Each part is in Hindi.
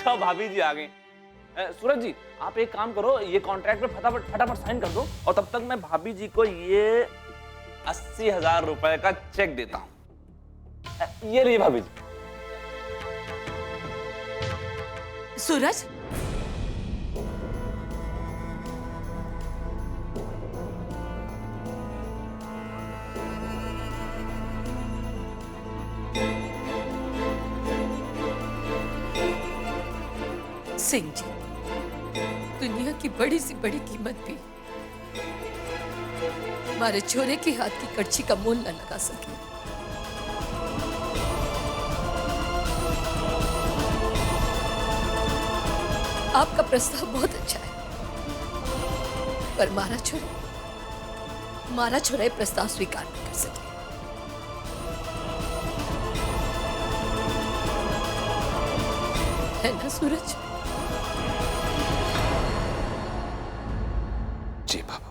अच्छा भाभी जी आ गई। सूरज जी आप एक काम करो, ये कॉन्ट्रैक्ट पे फटाफट फटाफट साइन कर दो और तब तक मैं भाभी जी को ये 80,000 रुपए का चेक देता हूं। ये रही भाभी जी। सूरज, सिंह जी, दुनिया की बड़ी सी बड़ी कीमत भी हमारे छोरे के हाथ की कड़छी का मोल न लगा सके। आपका प्रस्ताव बहुत अच्छा है, पर मारा छोरा ये प्रस्ताव स्वीकार नहीं कर सके। है ना सूरज? जी बाबा।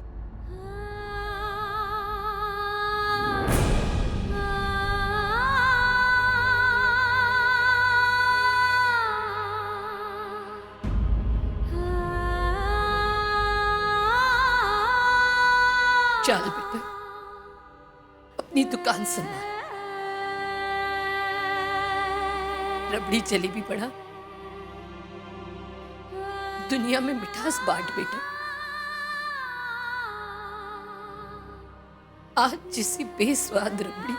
चल बेटा, अपनी दुकान संभाल। रबड़ी चली भी पड़ा, दुनिया में मिठास बांट बेटा। आज जिसी बेस्वाद रबड़ी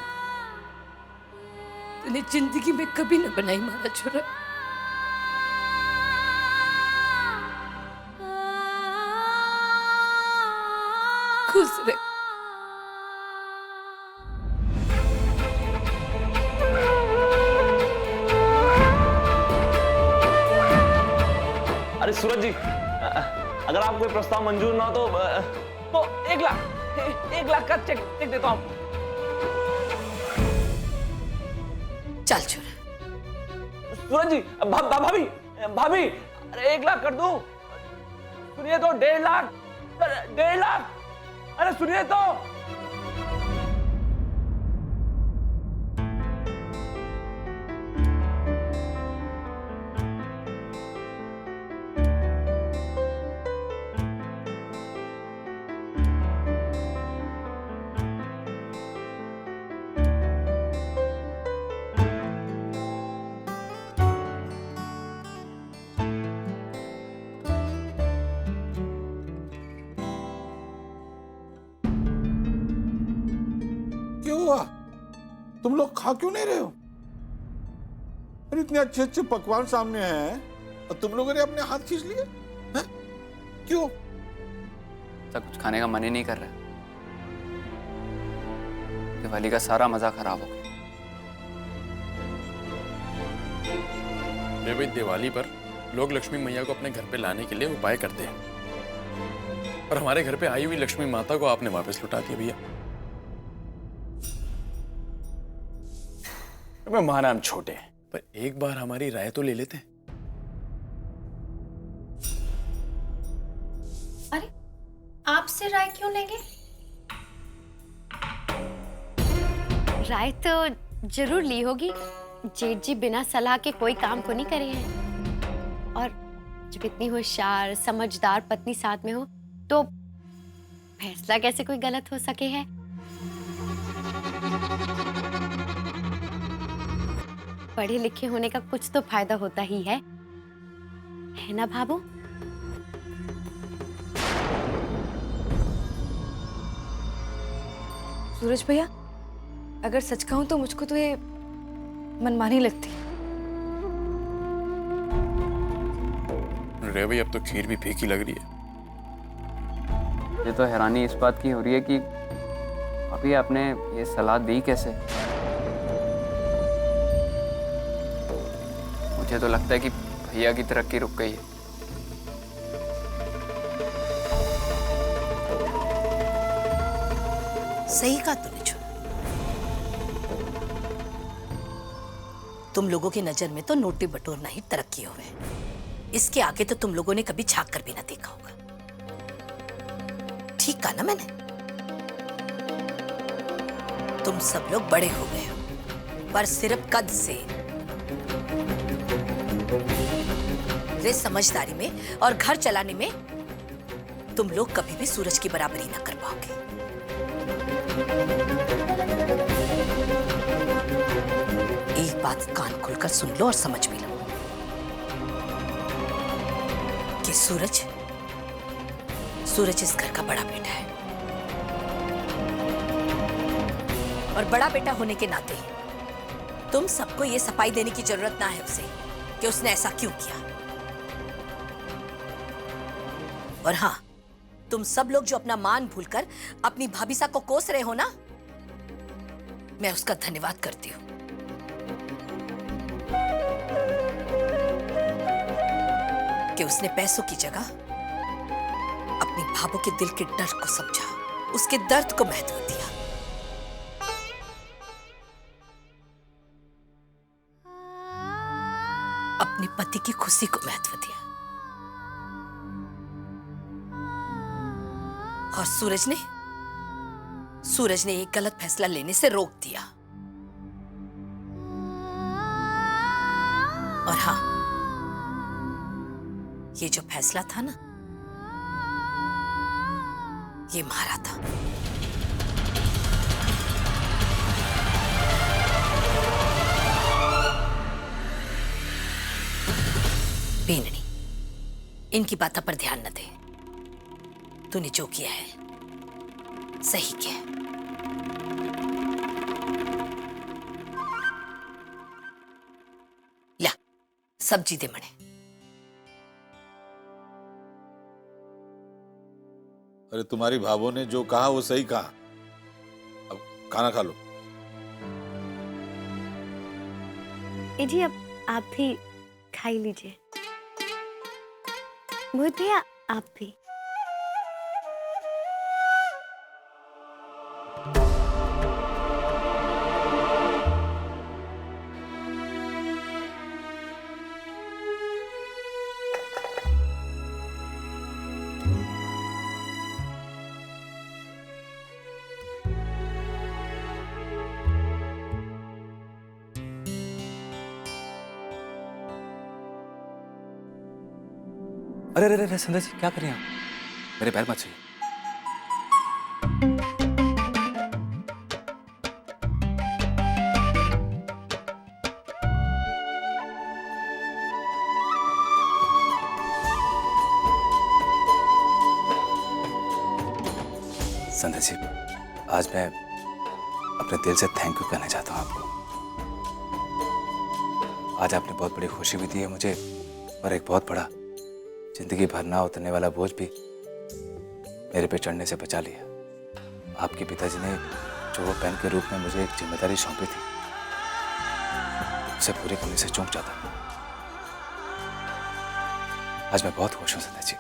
तूने जिंदगी में कभी न बनाई मारा छोरा। खुश रह। अरे सूरज जी अगर आपको कोई प्रस्ताव मंजूर ना हो तो 1 लाख का चेक देता हूं। चल छोरा। सूरज जी भाभी अरे 1 लाख कर दूं? सुनिए तो 1.5 लाख, 1.5 लाख, अरे सुनिए तो। क्या हुआ? तुम लोग खा क्यों नहीं रहे हो? अरे इतने अच्छे अच्छे पकवान सामने हैं और तुम लोगों ने अपने हाथ खींच लिए हैं? क्यों? सब कुछ खाने का मन ही नहीं कर रहा। दिवाली का सारा मजा खराब हो गया। भाई दिवाली पर लोग लक्ष्मी मैया को अपने घर पे लाने के लिए उपाय करते हैं, और हमारे घर पे आई हुई लक्ष्मी माता को आपने वापस लौटा दिया भैया। मैं माना हम छोटे हैं, पर एक बार हमारी राय तो ले लेते हैं। अरे आपसे राय क्यों लेंगे? राय तो जरूर ली होगी। जेठ जी बिना सलाह के कोई काम को नहीं करे हैं, और जब इतनी होशियार समझदार पत्नी साथ में हो तो फैसला कैसे कोई गलत हो सके है। पढ़े लिखे होने का कुछ तो फायदा होता ही है ना भाभू? सूरज भैया, अगर सच कहूं तो मुझको तो ये मनमानी लगती है। रे भाई अब तो खीर भी फीकी लग रही है। मुझे तो हैरानी इस बात की हो रही है कि अभी आपने ये सलाह दी कैसे। मुझे तो लगता है कि भैया की तरक्की रुक गई है। सही कहा तूने छोरा। तुम लोगों की नजर में तो नोटी बटोरना ही तरक्की हो गए। इसके आगे तो तुम लोगों ने कभी झांक कर भी ना देखा होगा। ठीक कहा ना मैंने? तुम सब लोग बड़े हो गए हो, पर सिर्फ कद से। रे समझदारी में और घर चलाने में तुम लोग कभी भी सूरज की बराबरी ना कर पाओगे। एक बात कान खोलकर सुन लो और समझ भी लो कि सूरज इस घर का बड़ा बेटा है, और बड़ा बेटा होने के नाते तुम सबको ये सफाई देने की जरूरत ना है उसे कि उसने ऐसा क्यों किया। और हाँ, तुम सब लोग जो अपना मान भूलकर अपनी भाभीसा को कोस रहे हो ना, मैं उसका धन्यवाद करती हूं। कि उसने पैसों की जगह अपनी भाभो के दिल के दर्द को समझा, उसके दर्द को महत्व दिया। अपने पति की खुशी को महत्व दिया। और सूरज ने एक गलत फैसला लेने से रोक दिया। और हाँ, ये जो फैसला था ना, ये मारा था। बेननी, इनकी बातों पर ध्यान न दे। तूने जो किया है सही किया है। ला, सब्जी दे मने। अरे तुम्हारी भाभो ने जो कहा वो सही कहा। अब खाना खा लो। जी अब आप भी खा ही लीजिए। मोहित भैया आप भी। अरे अरे अरे संध्या जी, क्या कर रहे हैं आप? मेरे पैर मत छुइए। संध्या जी, आज मैं अपने दिल से थैंक यू कहना चाहता हूँ आपको। आज आपने बहुत बड़ी खुशी भी दी है मुझे, और एक बहुत बड़ा जिंदगी भर ना उतरने वाला बोझ भी मेरे पे चढ़ने से बचा लिया। आपके पिताजी ने जो वो बहन के रूप में मुझे एक जिम्मेदारी सौंपी थी, उसे पूरी करने से चूक जाता। आज मैं बहुत खुश हूं संध्या जी।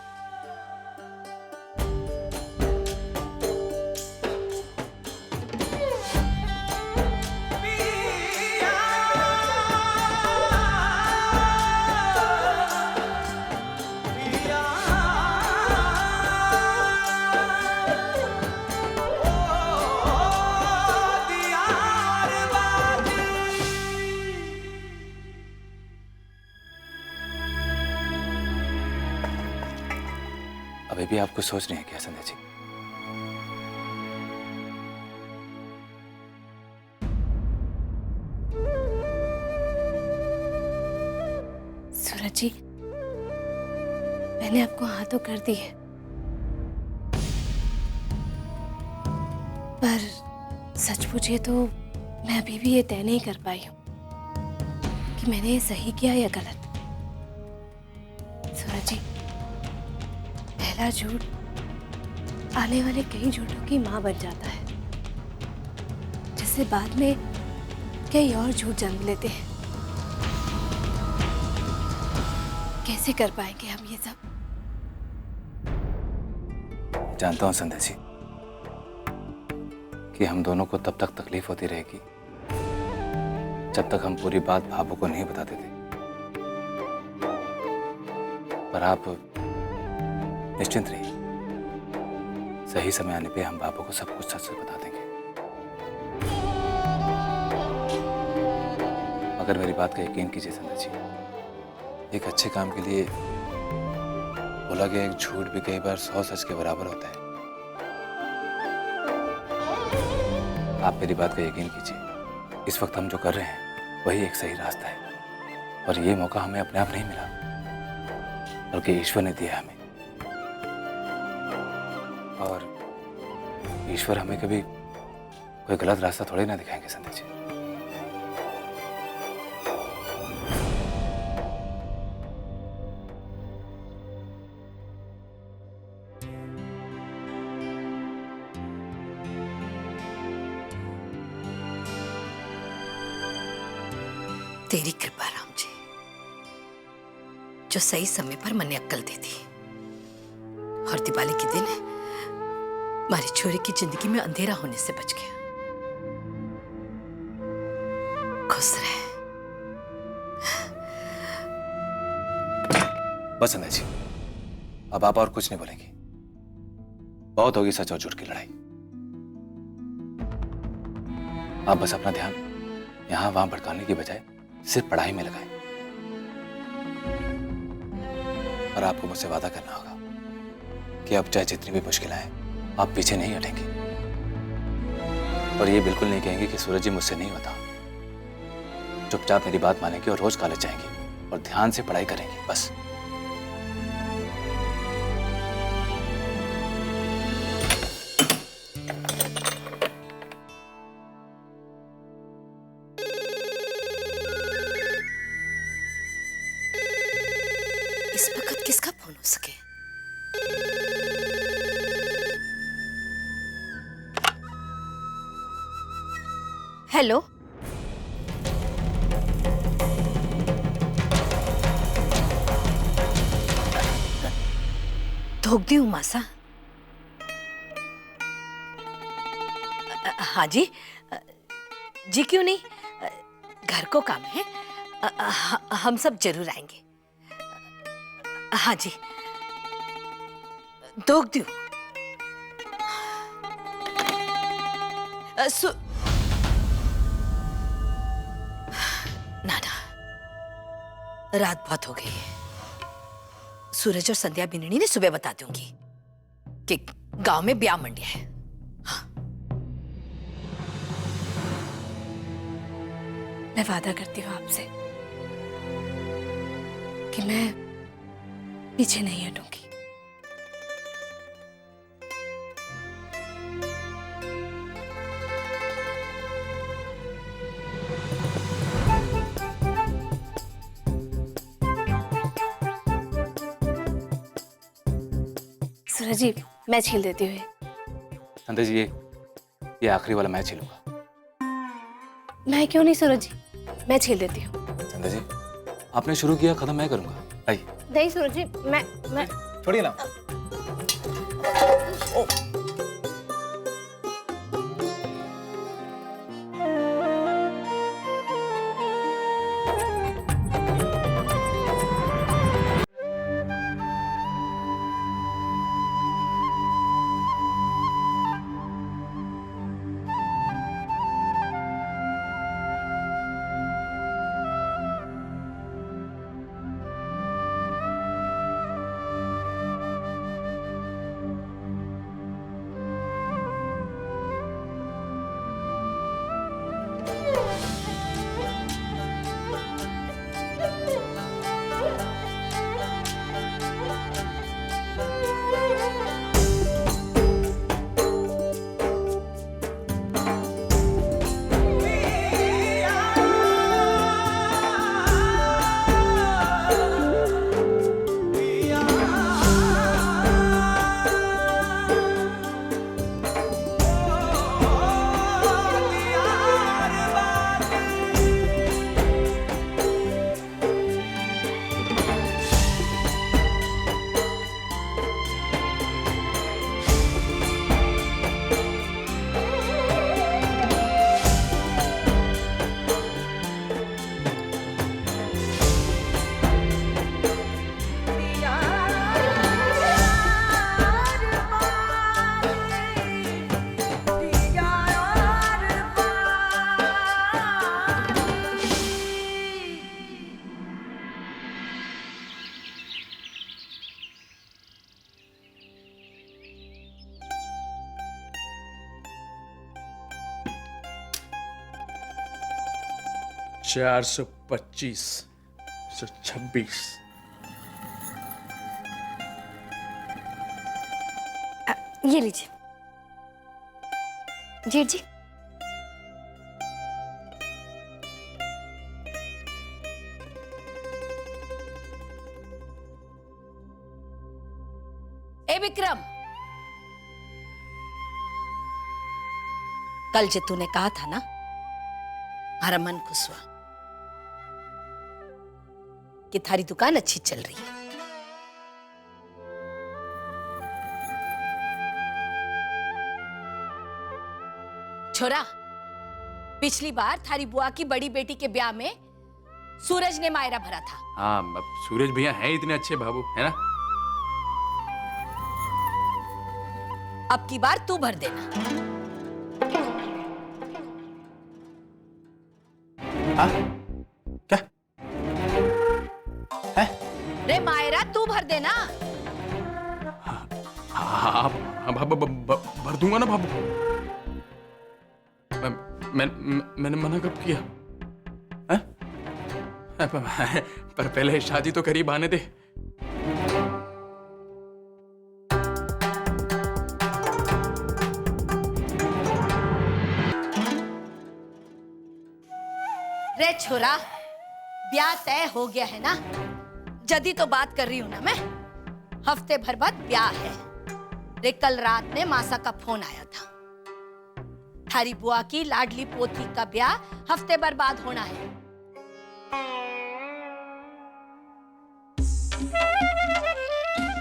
अभी भी आप कुछ सोच रहे हैं क्या संध्या जी? सूरज जी, मैंने आपको हाँ तो कर दी है, पर सच पूछिए तो मैं अभी भी ये तय नहीं कर पाई हूँ कि मैंने ये सही किया या गलत। सूरज जी, पहला झूठ आने वाले कई झूठों की मां बन जाता है, जिससे बाद में कई और झूठ जन्म लेते हैं। कैसे कर पाएंगे हम ये सब? जानता हूं संध्या जी कि हम दोनों को तब तक तकलीफ होती रहेगी जब तक हम पूरी बात भाभो को नहीं बताते थे, पर आप निश्चिंत रहिए, सही समय आने पे हम बाबू को सब कुछ सच सच बता देंगे। मगर मेरी बात का यकीन कीजिए संध्या जी, एक अच्छे काम के लिए बोला कि एक झूठ भी कई बार 100 सच के बराबर होता है। आप मेरी बात का यकीन कीजिए, इस वक्त हम जो कर रहे हैं वही एक सही रास्ता है। और ये मौका हमें अपने आप नहीं मिला, बल्कि ईश्वर ने दिया हमें। और ईश्वर हमें कभी कोई गलत रास्ता थोड़ी ना दिखाएंगे संध्या जी। तेरी कृपा राम जी, जो सही समय पर मैंने अक्कल दे दी। और दिवाली के दिन हमारी छोरी की जिंदगी में अंधेरा होने से बच गया। खुश रहे। बस संध्या जी, अब आप और कुछ नहीं बोलेंगी। बहुत होगी सच और झूठ की लड़ाई। आप बस अपना ध्यान यहां वहां भटकाने की बजाय सिर्फ पढ़ाई में लगाएं। और आपको मुझसे वादा करना होगा कि अब चाहे जितनी भी मुश्किल आए, आप पीछे नहीं हटेंगे। और ये बिल्कुल नहीं कहेंगे कि सूरज जी मुझसे नहीं होता। चुपचाप मेरी बात मानेंगे और रोज कॉलेज जाएंगे और ध्यान से पढ़ाई करेंगे, बस। इस वक्त किसका फोन हो सके? हेलो, धोख दी हूँ मासा। हाँ जी। जी क्यों नहीं, घर को काम है। हम सब जरूर आएंगे। हाँ जी, धोख दी हूँ। ना ना, रात बहुत हो गई है। सूरज और संध्या बिन्नी ने सुबह बता दूंगी कि गांव में ब्याह मंडिया है। हाँ। मैं वादा करती हूँ आपसे कि मैं पीछे नहीं हटूंगी। सूरज जी, मैच खेल देती हुई। संध्या जी, ये आखिरी वाला मैच खेलूंगा। मैं क्यों नहीं सूरज जी, मैच खेल देती हूँ। संध्या जी, आपने शुरू किया, खत्म मैं करूंगा। आइए। नहीं सूरज जी, मैं छोड़िए ना। 425, 126। ये लीजिए जेठ जी। ए विक्रम, कल जो तूने कहा था ना, हमारा मन खुश हुआ कि थारी दुकान अच्छी चल रही है। छोरा, पिछली बार थारी बुआ की बड़ी बेटी के ब्याह में सूरज ने मायरा भरा था। हाँ, अब सूरज भैया हैं इतने अच्छे बाबू, है ना? अब की बार तू भर देना। हाँ? क्या? है? रे मायरा, तू भर देना। हाँ, भर दूंगा ना बाबू। मैंने मना कब किया? है? पर पहले शादी तो करीब आने दे। रे छोरा, ब्याह तय हो गया है ना? जदी तो बात कर रही हूं ना मैं। हफ्ते भर बाद ब्याह है। रे कल रात में मासा का फोन आया था, थारी बुआ की लाडली पोती का ब्याह हफ्ते भर बाद होना है।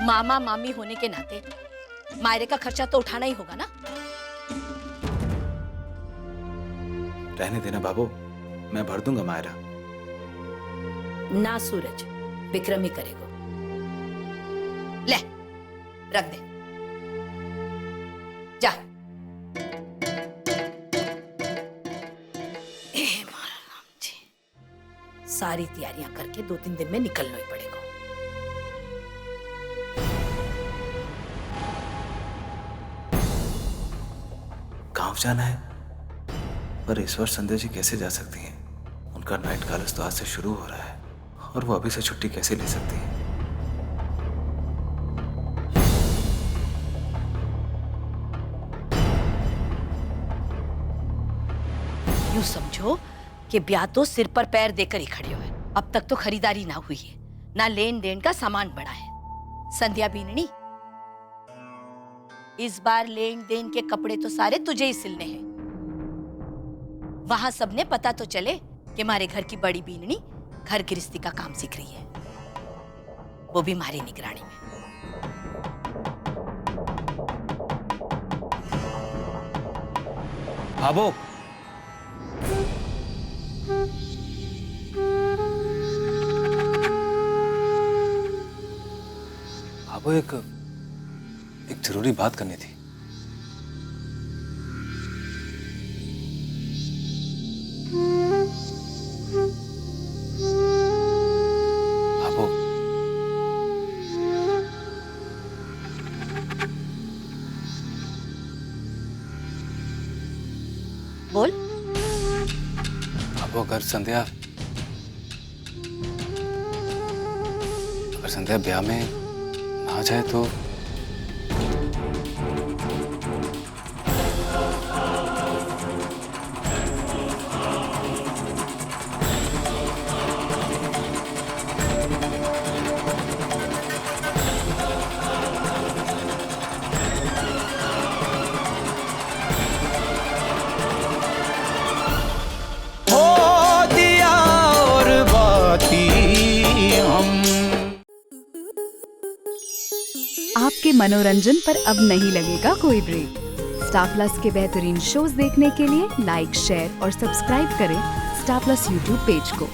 मामा मामी होने के नाते मायरे का खर्चा तो उठाना ही होगा ना। रहने देना बाबू, मैं भर दूंगा मायरा। ना सूरज, विक्रम ही करेगा। ले, रख दे, जा। सारी तैयारियां करके 2-3 दिन में निकलना ही पड़ेगा। गांव जाना है, पर इस वर्ष संध्या जी कैसे जा सकती हैं? उनका नाइट कॉलेज तो आज से शुरू हो रहा है और वो अभी से छुट्टी कैसे ले सकती हैं? यूं समझो कि ब्याह तो सिर पर पैर देकर ही खड़ी है। अब तक तो खरीदारी ना हुई है, ना लेन देन का सामान बढ़ा है। संध्या बीननी, इस बार लेन देन के कपड़े तो सारे तुझे ही सिलने हैं। वहां सबने पता तो चले कि हमारे घर की बड़ी बीननी घर गृहस्थी का काम सीख रही है, वो भी हमारी निगरानी में। भाबो, भाबो, एक जरूरी बात करनी थी। भाबो, बोल। भाबो, अगर संध्या ब्याह में ना जाए तो? आपके मनोरंजन पर अब नहीं लगेगा कोई ब्रेक। स्टार प्लस के बेहतरीन शोज देखने के लिए लाइक, शेयर और सब्सक्राइब करें स्टार प्लस यूट्यूब पेज को।